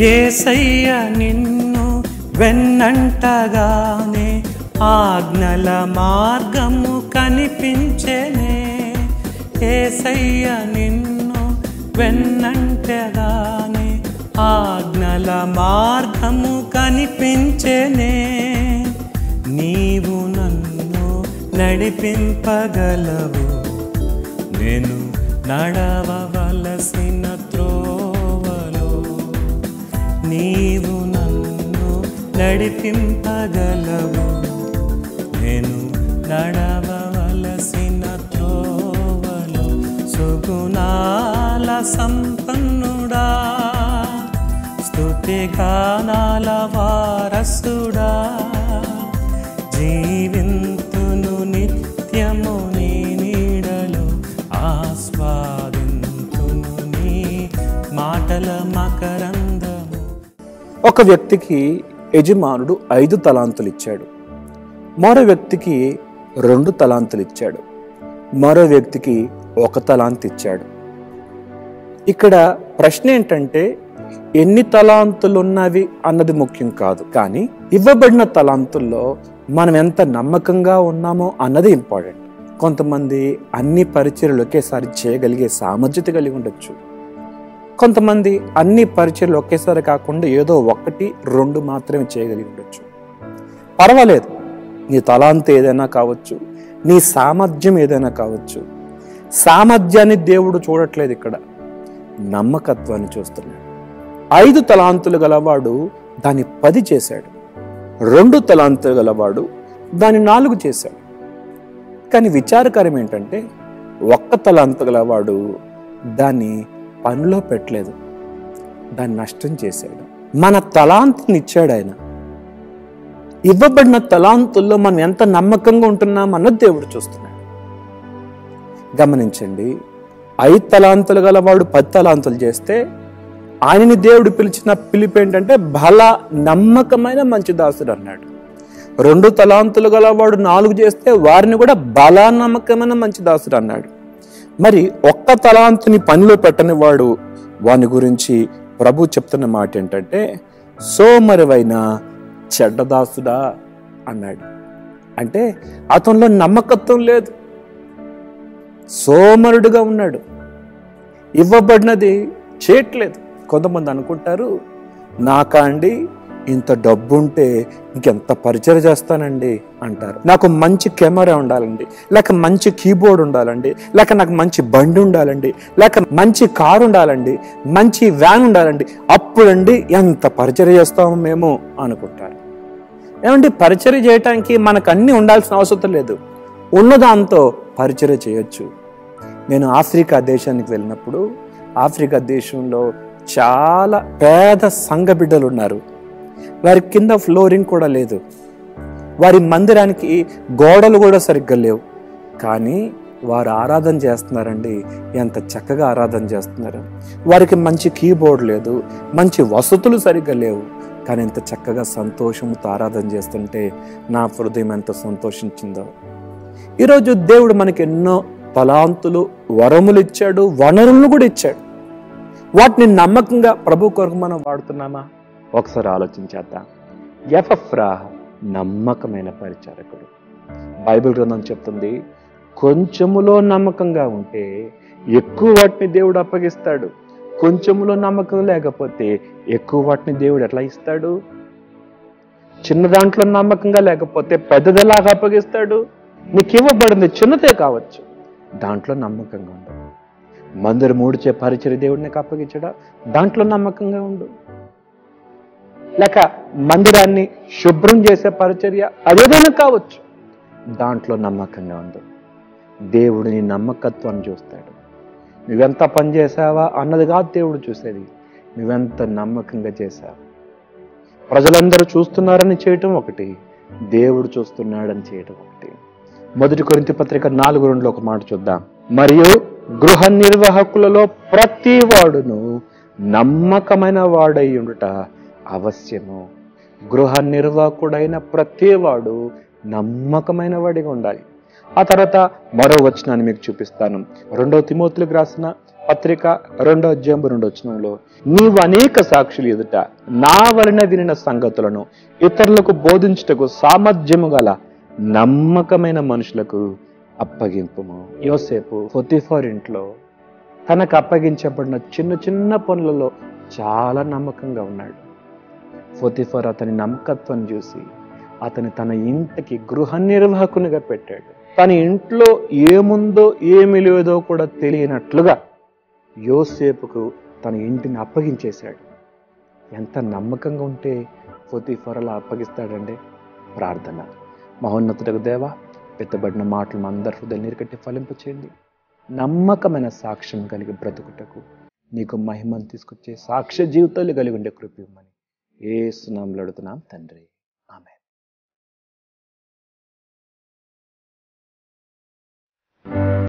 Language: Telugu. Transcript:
యేసయ్య నిన్ను వెన్నంటగానే ఆజ్ఞల మార్గము కనిపించెనే. యేసయ్య నిన్ను వెన్నంటగానే ఆజ్ఞల మార్గము కనిపించెనే. నీవు నన్ను నడిపింపగలవు, నేను నడవవలసిన త్రోవలో. నీవు నన్ను నడిపింపగలవు, నేను నడవవలసిన త్రోవలో. సుగుణాల సంపన్నుడా, స్తుతిగానాల వారసుడా, జీవింతును నిత్యము నీ నీడలో, ఆస్వాదింతును నీ మాటల మకరందము. ఒక వ్యక్తికి యజమానుడు 5 తలాంతులు ఇచ్చాడు, మరో వ్యక్తికి 2 తలాంతులు ఇచ్చాడు, మరో వ్యక్తికి 1 తలాంతు ఇచ్చాడు. ఇక్కడ ప్రశ్న ఏంటంటే ఎన్ని తలాంతులు ఉన్నవి అన్నది ముఖ్యం కాదు, కానీ ఇవ్వబడిన తలాంతుల్లో మనం ఎంత నమ్మకంగా ఉన్నామో అన్నది ఇంపార్టెంట్. కొంతమంది అన్ని పరిచర్యలు ఒకేసారి చేయగలిగే సామర్థ్యత కలిగి ఉండొచ్చు, కొంతమంది అన్ని పరిచర్యలు ఒకేసారి కాకుండా ఏదో 1, 2 మాత్రమే చేయగలిగి ఉండొచ్చు. పర్వాలేదు, నీ తలాంతు ఏదైనా కావచ్చు, నీ సామర్థ్యం ఏదైనా కావచ్చు. సామర్థ్యాన్ని దేవుడు చూడట్లేదు, ఇక్కడ నమ్మకత్వాన్ని చూస్తున్నాడు. 5 తలాంతులు గలవాడు దాన్ని 10 చేశాడు, 2 తలాంతులు గలవాడు దాన్ని 4 చేశాడు. కానీ విచారకరం ఏంటంటే 1 తలాంతు గలవాడు దాన్ని పనిలో పెట్టలేదు, దాన్ని నష్టం చేశాడు. మన తలాంతుని ఇచ్చాడు ఆయన. ఇవ్వబడిన తలాంతుల్లో మనం ఎంత నమ్మకంగా ఉంటున్నాం అన్నది దేవుడు చూస్తున్నాడు. గమనించండి, 5 తలాంతులు గలవాడు 10 తలాంతులు చేస్తే ఆయనని దేవుడు పిలిచిన పిలుపు ఏంటంటే బల నమ్మకమైన మంచి దాసుడు అన్నాడు. 2 తలాంతులు గలవాడు 4 చేస్తే వారిని కూడా బల నమ్మకమైన మంచి దాసుడు అన్నాడు. మరి 1 తలాంతుని పనిలో పెట్టని వాడు, వాని గురించి ప్రభు చెప్తున్న మాట ఏంటంటే సోమరివైన చెడ్డదాసుడా అన్నాడు. అంటే అతనిలో నమ్మకత్వం లేదు, సోమరుడుగా ఉన్నాడు, ఇవ్వబడినది చేయట్లేదు. కొంతమంది అనుకుంటారు, నాకా అండి ఇంత డబ్బు ఉంటే ఇంకెంత పరిచయం చేస్తానండి అంటారు. నాకు మంచి కెమెరా ఉండాలండి, లేక మంచి కీబోర్డ్ ఉండాలండి, లేక నాకు మంచి బండి ఉండాలండి, లేక మంచి కారు ఉండాలండి, మంచి వ్యాన్ ఉండాలండి, అప్పుడండి ఎంత పరిచయం చేస్తాము మేము అనుకుంటారు. ఏమంటే పరిచయం చేయటానికి మనకు అన్నీ ఉండాల్సిన అవసరం లేదు, ఉన్నదాంతో పరిచయం చేయొచ్చు. నేను ఆఫ్రికా దేశానికి వెళ్ళినప్పుడు ఆఫ్రికా దేశంలో చాలా పేద సంఘ బిడ్డలు ఉన్నారు. వారి కింద ఫ్లోరింగ్ కూడా లేదు, వారి మందిరానికి గోడలు కూడా సరిగ్గా లేవు. కానీ వారు ఆరాధన చేస్తున్నారండి, ఎంత చక్కగా ఆరాధన చేస్తున్నారు. వారికి మంచి కీబోర్డ్ లేదు, మంచి వసతులు సరిగ్గా లేవు, కానీ ఎంత చక్కగా సంతోషంతో ఆరాధన చేస్తుంటే నా హృదయం ఎంత సంతోషించిందో. ఈరోజు దేవుడు మనకి ఎన్నో తలాంతులు, వరములు ఇచ్చాడు, వనరులను కూడా ఇచ్చాడు. వాటిని నమ్మకంగా ప్రభు కొరకు మనం వాడుతున్నామా? ఒకసారి ఆలోచించేద్దాం. ఎపఫ్రా నమ్మకమైన పరిచారకుడు. బైబిల్ గ్రంథం చెప్తుంది, కొంచెములో నమ్మకంగా ఉంటే ఎక్కువ వాటిని దేవుడు అప్పగిస్తాడు. కొంచెములో నమ్మకం లేకపోతే ఎక్కువ వాటిని దేవుడు ఎట్లా ఇస్తాడు? చిన్న దాంట్లో నమ్మకంగా లేకపోతే పెద్దదిలాగా అప్పగిస్తాడు. నీకు ఇవ్వబడింది చిన్నదే కావచ్చు, దాంట్లో నమ్మకంగా ఉండు. మందిరం మూడిచే పరిచర్య దేవుడు నీకు అప్పగించడా, దాంట్లో నమ్మకంగా ఉండు. లేక మందిరాన్ని శుభ్రం చేసే పరిచర్య అదేదైనా కావచ్చు, దాంట్లో నమ్మకంగా ఉండు. దేవుడు నీ నమ్మకత్వాన్ని చూస్తాడు. నువ్వెంత పని చేసావా అన్నది కాదు దేవుడు చూసేది, నువ్వెంత నమ్మకంగా చేశావు. ప్రజలందరూ చూస్తున్నారని చేయటం ఒకటి, దేవుడు చూస్తున్నాడని చేయటం ఒకటి. 1 కొరింథీ పత్రిక 4:2 ఒక మాట చూద్దాం. మరియు గృహ నిర్వాహకులలో ప్రతి వాడును నమ్మకమైన వాడై ఉండుట అవశ్యము. గృహ నిర్వాహకుడైన ప్రతి వాడు నమ్మకమైన వాడిగా ఉండాలి. ఆ తర్వాత మరో వచనాన్ని మీకు చూపిస్తాను. 2 తిమోతిలకు రాసిన పత్రిక 2వ అధ్యాయం 2వ వచనంలో, నీవు అనేక సాక్షులు ఎదుట నా వలన వినిన సంగతులను ఇతరులకు బోధించుటకు సామర్థ్యము గల నమ్మకమైన మనుషులకు అప్పగింపుము. యోసేపు పొతిఫర్ ఇంట్లో తనకు అప్పగించబడిన చిన్న చిన్న పనులలో చాలా నమ్మకంగా ఉన్నాడు. పొతిఫర్ అతని నమ్మకత్వం చూసి అతని తన ఇంటికి గృహ నిర్వాహకునిగా పెట్టాడు. తన ఇంట్లో ఏముందో ఏమి లేదో కూడా తెలియనట్లుగా యోసేపుకు తన ఇంటిని అప్పగించేశాడు. ఎంత నమ్మకంగా ఉంటే పొతిఫర్ అలా అప్పగిస్తాడండి. ప్రార్థన. మహోన్నతుడకు దేవా, పెత్తబడిన మాటలు మా అందరి హృదయం నీరుకట్టి ఫలింపు చేయండి. నమ్మకమైన సాక్ష్యం కలిగి బ్రతుకుటకు, నీకు మహిమను తీసుకొచ్చే సాక్ష్య జీవితాలు కలిగి ఉండే కృప ఇవ్వమని యేసు నామములో అడుగుతున్నాం తండ్రి. ఆమేన్.